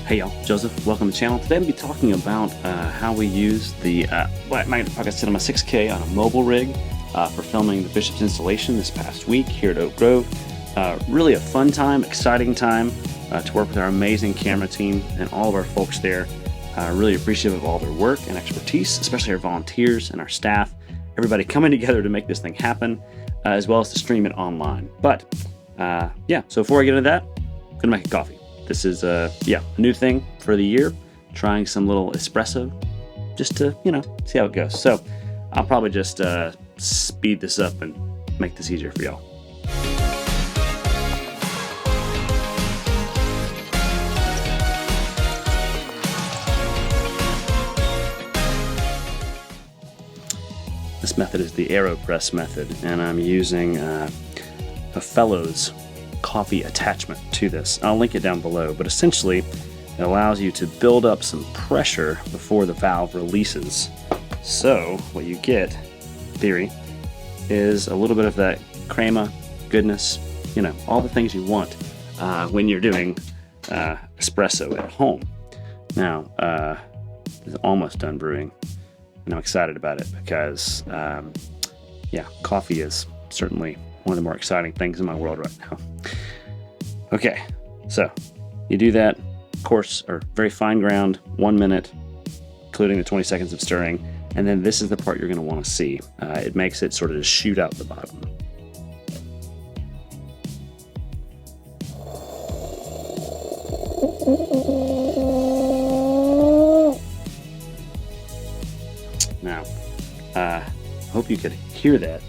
Hey y'all, Joseph, welcome to the channel. Today I'm going to be talking about how we use the Blackmagic Cinema 6K on a mobile rig for filming the Bishop's installation this past week here at Oak Grove. Really a fun time, exciting time to work with our amazing camera team and all of our folks there. Really appreciative of all their work and expertise, especially our volunteers and our staff, everybody coming together to make this thing happen, as well as to stream it online. But yeah, so before I get into that, I'm going to make a coffee. This is a new thing for the year, trying some little espresso just to, see how it goes. So I'll probably just speed this up and make this easier for y'all. This method is the AeroPress method, and I'm using a Fellows coffee attachment to this. I'll link it down below, but essentially it allows you to build up some pressure before the valve releases. So what you get, in theory, is a little bit of that crema goodness, all the things you want when you're doing espresso at home. Now, it's almost done brewing, and I'm excited about it because, coffee is certainly one of the more exciting things in my world right now. Okay, so you do that, of course, or very fine ground, 1 minute, including the 20 seconds of stirring, and then this is the part you're going to want to see. It makes it sort of just shoot out the bottom. Now, I hope you could hear that,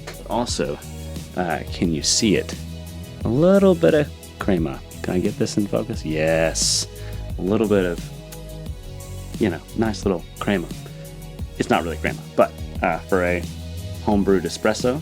but also, can you see it? A little bit of crema. Can I get this in focus? Yes. A little bit of, nice little crema. It's not really crema, but for a home-brewed espresso,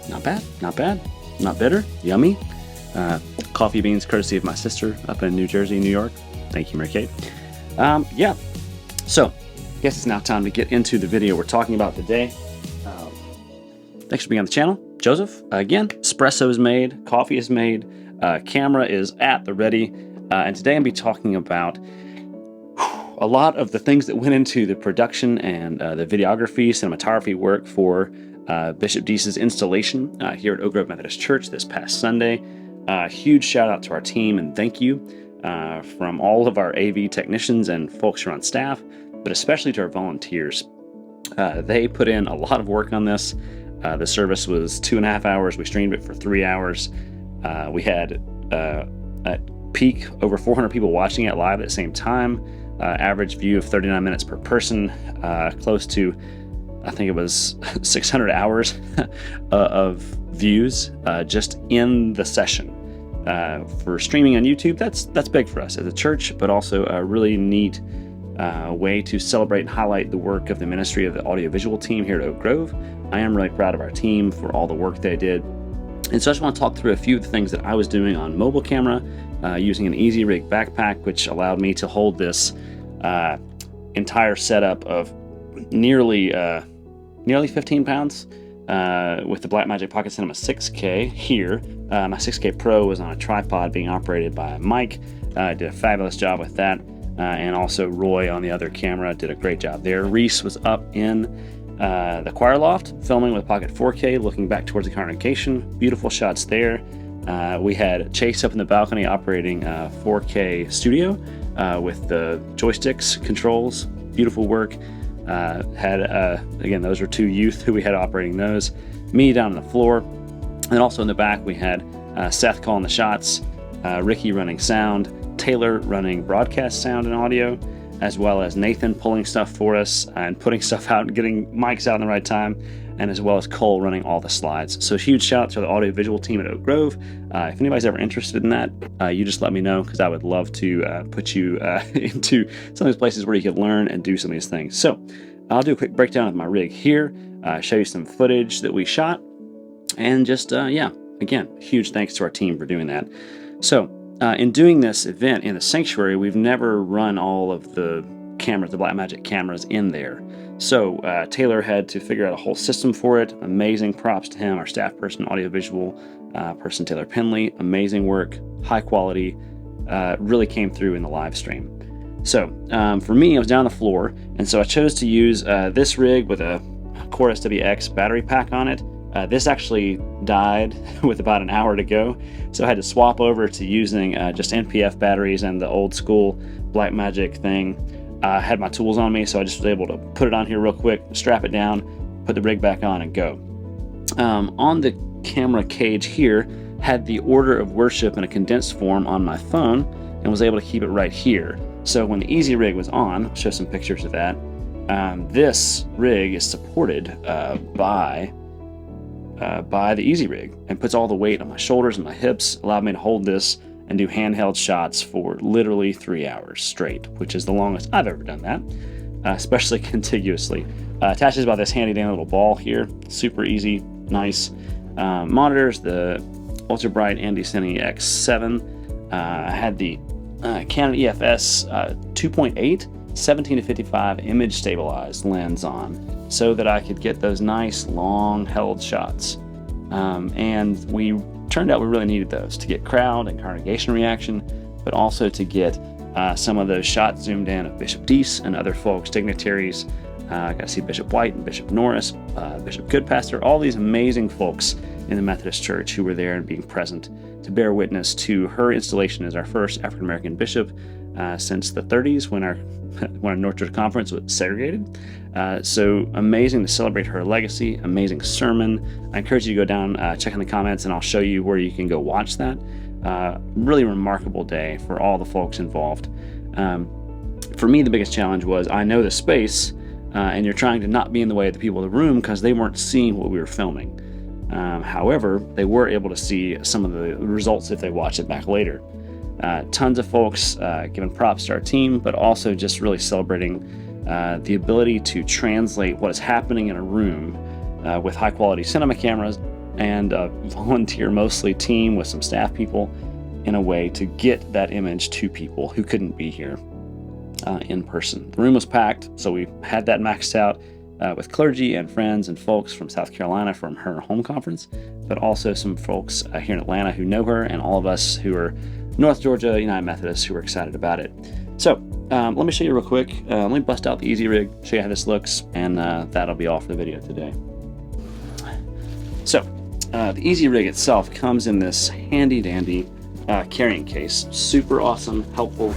not bad, not bad, not bitter, yummy. Coffee beans courtesy of my sister up in New Jersey, New York. Thank you, Mary Kate. So I guess it's now time to get into the video we're talking about today. Thanks for being on the channel. Joseph, again, espresso is made, coffee is made, camera is at the ready, and today I'm going to be talking about a lot of the things that went into the production and the videography, cinematography work for Bishop Dease's installation here at Oak Grove Methodist Church this past Sunday. Huge shout out to our team and thank you from all of our AV technicians and folks who are on staff, but especially to our volunteers. They put in a lot of work on this. The service was 2.5 hours. We streamed it for 3 hours. We had at peak over 400 people watching it live at the same time. Average view of 39 minutes per person, close to, I think it was 600 hours of views just in the session. For streaming on YouTube, that's big for us as a church, but also a really neat way to celebrate and highlight the work of the ministry of the audiovisual team here at Oak Grove. I am really proud of our team for all the work they did. And so I just want to talk through a few of the things that I was doing on mobile camera, using an Easyrig backpack, which allowed me to hold this entire setup of nearly 15 pounds with the Blackmagic Pocket Cinema 6K here. My 6K Pro was on a tripod being operated by Mike. Did a fabulous job with that. And also Roy on the other camera did a great job there. Reese was up in the choir loft filming with Pocket 4K, looking back towards the congregation. Beautiful shots there. We had Chase up in the balcony operating 4K studio with the joysticks, controls. Beautiful work. Again, those were two youth who we had operating those. Me down on the floor. And also in the back, we had Seth calling the shots, Ricky running sound, Taylor running broadcast sound and audio, as well as Nathan pulling stuff for us and putting stuff out and getting mics out in the right time, and as well as Cole running all the slides. So huge shout out to the audiovisual team at Oak Grove. If anybody's ever interested in that, you just let me know, because I would love to put you into some of these places where you could learn and do some of these things. So I'll do a quick breakdown of my rig here, show you some footage that we shot, and just, again, huge thanks to our team for doing that. So in doing this event in the sanctuary, we've never run all of the cameras, the Blackmagic cameras in there. So Taylor had to figure out a whole system for it. Amazing props to him, our staff person, audiovisual person, Taylor Penley. Amazing work, high quality, really came through in the live stream. So for me, I was down on the floor, and so I chose to use this rig with a Core SWX battery pack on it. This actually died with about an hour to go, so I had to swap over to using just NPF batteries and the old school Blackmagic thing. I had my tools on me, so I just was able to put it on here real quick, strap it down, put the rig back on, and go. On the camera cage here, had the order of worship in a condensed form on my phone, and was able to keep it right here. So when the Easyrig was on, I'll show some pictures of that. This rig is supported by the Easyrig and puts all the weight on my shoulders and my hips, allowed me to hold this and do handheld shots for literally 3 hours straight, which is the longest I've ever done that, especially contiguously. Attaches by this handy dandy little ball here. Super easy, nice. Monitors, the Ultra Bright Andy Cine X7. I had the Canon EFS 2.8 17-55 image stabilized lens on so that I could get those nice long held shots. And turned out we really needed those to get crowd and congregation reaction, but also to get some of those shots zoomed in of Bishop Dease and other folks, dignitaries. I got to see Bishop White and Bishop Norris, Bishop Goodpastor, all these amazing folks in the Methodist Church who were there and being present to bear witness to her installation as our first African-American bishop since the 30s when our North Church Conference was segregated. So amazing to celebrate her legacy, amazing sermon. I encourage you to go down, check in the comments, and I'll show you where you can go watch that. Really remarkable day for all the folks involved. For me, the biggest challenge was I know the space, and you're trying to not be in the way of the people in the room because they weren't seeing what we were filming. However, they were able to see some of the results if they watch it back later. Tons of folks giving props to our team, but also just really celebrating the ability to translate what is happening in a room with high quality cinema cameras and a volunteer mostly team with some staff people in a way to get that image to people who couldn't be here in person. The room was packed, so we had that maxed out with clergy and friends and folks from South Carolina from her home conference, but also some folks here in Atlanta who know her, and all of us who are North Georgia United Methodist who are excited about it. So let me show you real quick. Let me bust out the Easyrig, show you how this looks, and that'll be all for the video today. So the Easyrig itself comes in this handy dandy carrying case. Super awesome, helpful.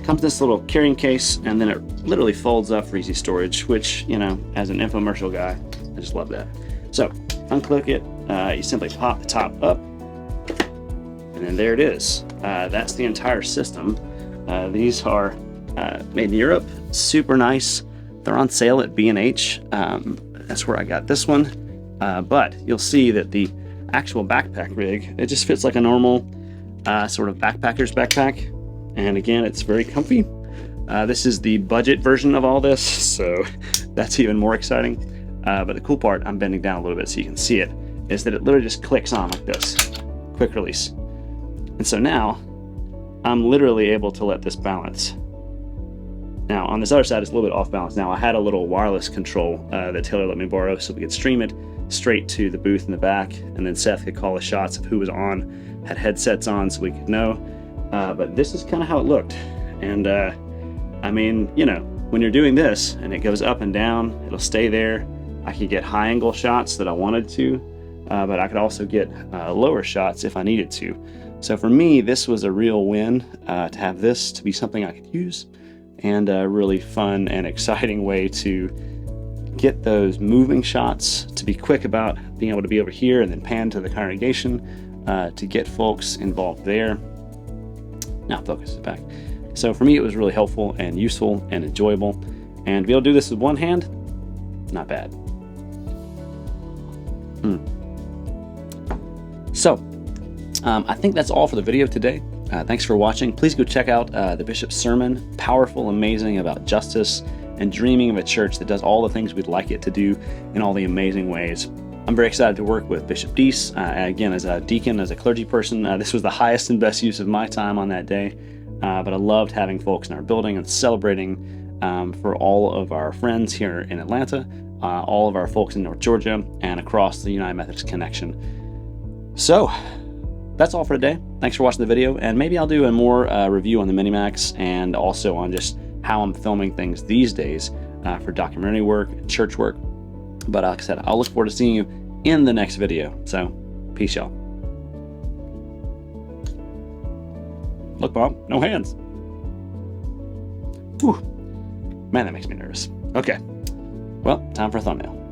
Comes in this little carrying case, and then it literally folds up for easy storage, which, you know, as an infomercial guy, I just love that. So unclick it, you simply pop the top up, and then there it is. That's the entire system. These are made in Europe, super nice. They're on sale at B&H. That's where I got this one. But you'll see that the actual backpack rig, it just fits like a normal sort of backpacker's backpack. And again, it's very comfy. This is the budget version of all this, so that's even more exciting. But the cool part, I'm bending down a little bit so you can see it, is that it literally just clicks on like this. Quick release. And so now, I'm literally able to let this balance. Now, on this other side, it's a little bit off balance. Now, I had a little wireless control that Taylor let me borrow so we could stream it straight to the booth in the back, and then Seth could call the shots of who was on, had headsets on so we could know. But this is kind of how it looked. And I mean, you know, when you're doing this and it goes up and down, it'll stay there. I could get high angle shots that I wanted to, but I could also get lower shots if I needed to. So for me, this was a real win to have this to be something I could use, and a really fun and exciting way to get those moving shots, to be quick about being able to be over here and then pan to the congregation to get folks involved there. Now focus is back. So for me, it was really helpful and useful and enjoyable, and to be able to do this with one hand, not bad. So I think that's all for the video today. Thanks for watching. Please go check out the Bishop's sermon. Powerful, amazing, about justice and dreaming of a church that does all the things we'd like it to do in all the amazing ways. I'm very excited to work with Bishop Dease. Again, as a deacon, as a clergy person, this was the highest and best use of my time on that day. But I loved having folks in our building and celebrating for all of our friends here in Atlanta, all of our folks in North Georgia, and across the United Methodist Connection. So that's all for today. Thanks for watching the video, and maybe I'll do a more review on the Minimax and also on just how I'm filming things these days for documentary work and church work. But like I said, I'll look forward to seeing you in the next video. So peace, y'all. Look, Bob, no hands. Whew. Man, that makes me nervous. Okay, well, time for a thumbnail.